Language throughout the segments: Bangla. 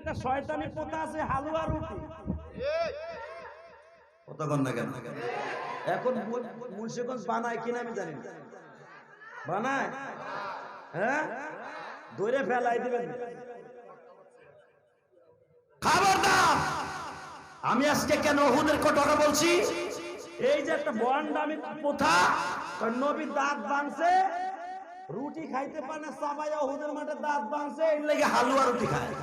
একটা শয়তানি পোতা আছে হালুয়া রুটি কতক্ষণ না কেন এখন মুন্সিগঞ্জ বানায় কিনা আমি জানি না বানায় হ্যাঁ ধরে ফেলাই দিবেন খবরদার আমি আজকে কেন ওহুদের কথা বলছি এই যে একটা বন্ডামি পোথা নবী দাঁত ভাঙছে রুটি খাইতে পারে না সাবাই ওহুদের মাঠে দাঁত ভাঙছে এর লাগে হালুয়া রুটি খায়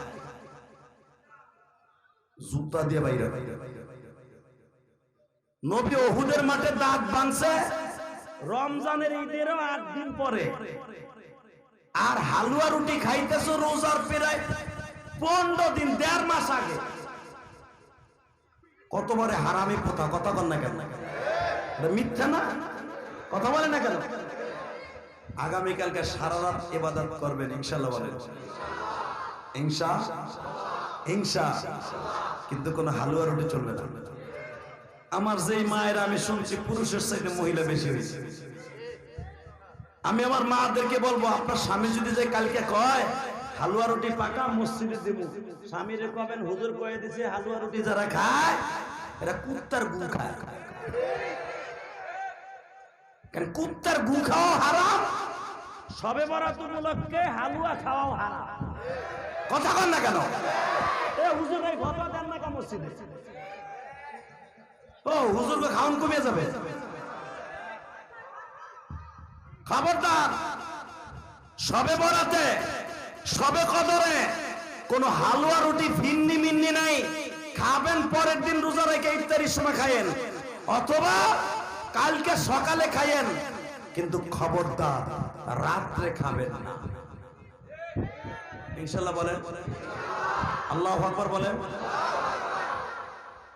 জুতা দিয়ে বাইরে নবী ওহুদের মাঠে দাঁত ভাঙছে রমজানের ঈদেরও 8 দিন পরে আর হালুয়া রুটি খাইতেছো রোজার প্রায় 15 দিন 1.5 মাস আগে কতবারে হারামি কথা কথা বল না কেন এটা মিথ্যা না কথা বলে না কেন আগামীকালকে সারা রাত ইবাদত করবেন ইনশাআল্লাহ বলেন ইনশাআল্লাহ কিন্তু কোনো হালুয়া রুটি চলবে না আমার যেই মায়ের আমি শুনছি পুরুষের চাইতে মহিলা বেশি হয়েছে আমি আমার মাদেরকে বলবো আপনার স্বামী যদি যে কালকে কয় হালুয়া রুটি পাকা মসজিদে দেব স্বামীরে কবেন হুজুর কয়ে দিছে হালুয়া রুটি যারা খায় এরা কুত্তার গু খায় কারণ কুত্তার গু খাওয়া হারাম সবে বরাত উপলক্ষে হালুয়া খাওয়াও হারাম কথা কন না কেন এ হুজুর এই ফতোয়া দেন না কা মসজিদে ও হুজুরকে খাওয়ান কমে যাবে খবরদার সবে বরাতে সবে কদরে কোন হালুয়া রুটি ভিন্নি মিন্নি নাই খাবেন পরের দিন রোজা রেখে ইফতারির সময় খায়েন অথবা কালকে সকালে খায়েন কিন্তু খবরদার রাত্রে খাবেন না ইনশাআল্লাহ বলেন আল্লাহু আকবার বলেন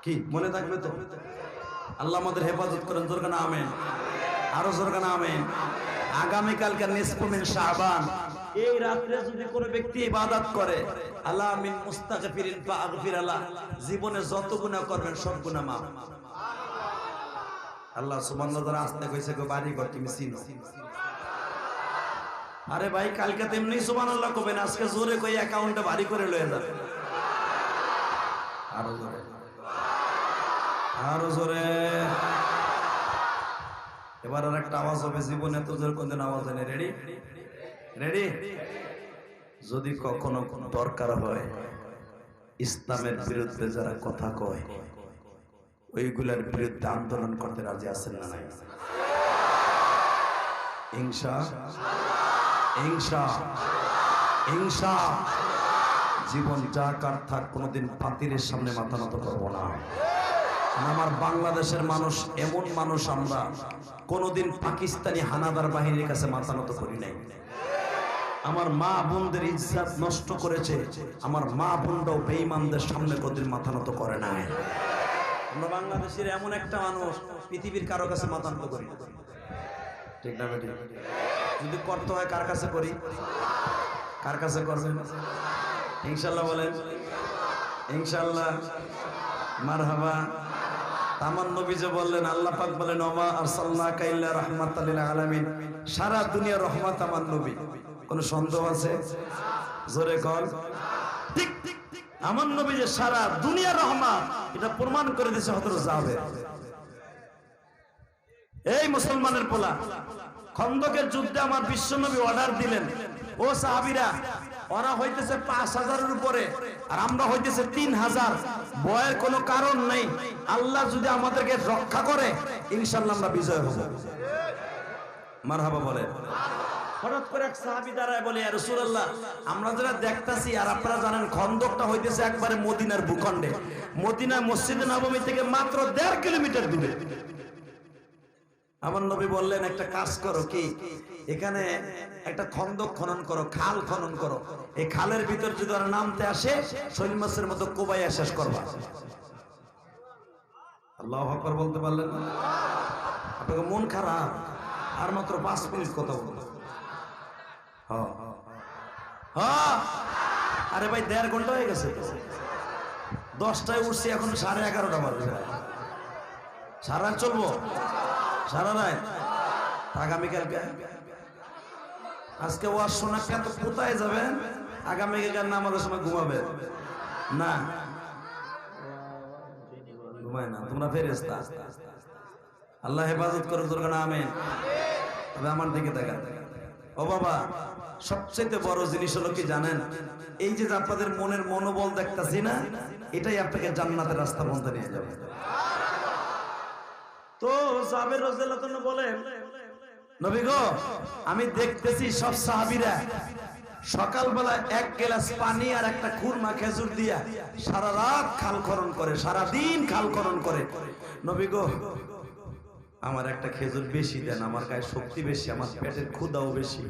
কি মনে থাকবে তো আল্লাহ আমাদের হেফাজত করেন জোরে কানা আমিন আরো জোরে কানা আমিন আগামীকালকে নিসফু মিন শাবান এই রাতে যদি কোনো ব্যক্তি ইবাদত করে আল্লাহ মিন মুস্তাগফিরিন ফাগফির আল্লাহ জীবনে যত গুনাহ করবেন সব গুনাহ maaf আল্লাহ সুবহানাহু ওয়া তাআলা আসতে কইছে গো বাড়ি ঘর তুমি চিনো আরে ভাই কালকে তেমনি সুবহানাল্লাহ কবেন আজকে জোরে কই অ্যাকাউন্টে ভারী করে লয়ে যাবে আরো জোরে আরো জোরে এবার আর একটা আওয়াজ হবে জীবনে তো জোরে কোনদিন আওয়াজ নেই রেডি রেডি যদি কখনো কোনো দরকার হয় ইসলামের বিরুদ্ধে যারা কথা কয় ওইগুলোর বিরুদ্ধে আন্দোলন করতে রাজি আছেন না নাই ইনশা জীবন যা কার থাক কোনোদিন ফাতিরের সামনে মাথা নত করবো না আমার বাংলাদেশের মানুষ এমন মানুষ আমরা কোনোদিন পাকিস্তানি হানাদার বাহিনীর কাছে মাথা নত করি নাই আমার মা বোনদের ইজ্জত নষ্ট করেছে আমার মা বোনরাও বেঈমানদের সামনে কোনোদিন মাথা নত করে নাই আমরা বাংলাদেশের এমন একটা মানুষ পৃথিবীর কারো কাছে মাথা নত করি না ঠিক না বেটি যদি করতে হয় কার কাছে করি কার কাছে করবেন ইনশাআল্লাহ বলেন ইনশাআল্লাহ মারহাবা আমার নবী যে বললেন আল্লাহ পাক বলেন ওমা আরসালনাকা ইল্লা রাহমাতাল লিল আলামিন সারা দুনিয়া রহমত আমার নবী কোন সন্দেহ আছে জোরে কর ঠিক আমার নবী যে সারা দুনিয়া রহমত এটা প্রমাণ করে দিয়েছে হযরত জাবের এই মুসলমানের পোলা খন্দকের যুদ্ধে আমার বিশ্বনবী অর্ডার দিলেন ও সাহাবীরা ওরা হইতেছে 5000 এর উপরে আর আমরা হইতেছে 3000 ভয়ের কোনো কারণ নাই আল্লাহ যদি আমাদেরকে রক্ষা করে ইনশাআল্লাহ আমরা বিজয় হব মারহাবা বলে হঠাৎ করে এক সাহাবী দাঁড়ায় বলে ইয়া রাসূলুল্লাহ আমরা যারা দেখতাছি আর আপনারা জানেন খন্দকটা হইতেছে একবারে মদিনার ভূখণ্ডে মদিনা মসজিদে নববী থেকে মাত্র 1.5 কিলোমিটার দূরে আমার নবী বললেন একটা কাজ করো কি এখানে একটা খন্দক খনন করো খাল খনন করো এই খালের ভিতর যদি ওরা নামতে আসে শৈল মাছের মতো কোবাইয়া শেষ করবা আল্লাহু আকবার বলতে পারলেন না আপনাকে মন খারাপ আর মাত্র 5 মিনিট কথা বলবো হ্যাঁ আরে ভাই 1.5 ঘন্টা হয়ে গেছে 10টায় উঠছি এখন 11:30 বাজে সারা চলবো সারা রাত আগামীকালকে আজকে ওয়াজ শোনা তো কোথায় যাবেন আগামীকাল নামাজের সময় ঘুমাবেন না ঘুমায় না, তোমরা ফেরেশতা। আল্লাহ হেফাজত করুক, দুর্গা আমিন। তবে আমার দিকে দেখা, ও বাবা, সবচেয়ে বড় জিনিস হলো কি জানেন? এই যে আপনাদের মনের মনোবল দেখতাছি না, এটাই আপনাকে জান্নাতের রাস্তা বন্ধ নিয়ে যাবে। তো জাবের রাদিয়াল্লাহু তাআলা বলেন, নবী গো, আমি দেখতেছি সব সাহাবীরা সকালবেলা এক গ্লাস পানি আর একটা খুরমা খেজুর দিয়া সারা রাত খালখরণ করে, সারা দিন খালখরণ করে। নবী গো, আমার একটা খেজুর বেশি দেন, আমার গায়ে শক্তি বেশি, আমার পেটের ক্ষুধাও বেশি।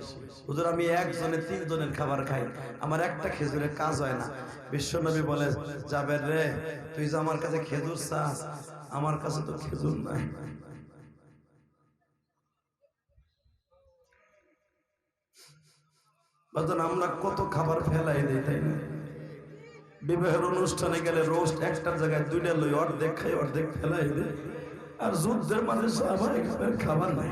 হুজুর, আমি একজনের 3 জনের খাবার খাই, আমার একটা খেজুরের কাজ হয় না। বিশ্বনবী বলে, জাবের রে, তুই যে আমার কাছে খেজুর চাস, আমার কাছে তো খেজুর নাই। আমরা কত খাবার ফেলাই দিই, তাই না? বিবাহের অনুষ্ঠানে গেলে রোস্ট একটার জায়গায় 2টা লই, অর্ধেক খাই অর্ধেক ফেলাই দিই। আর যুদ্ধের মাঝে আমার খাবার নাই।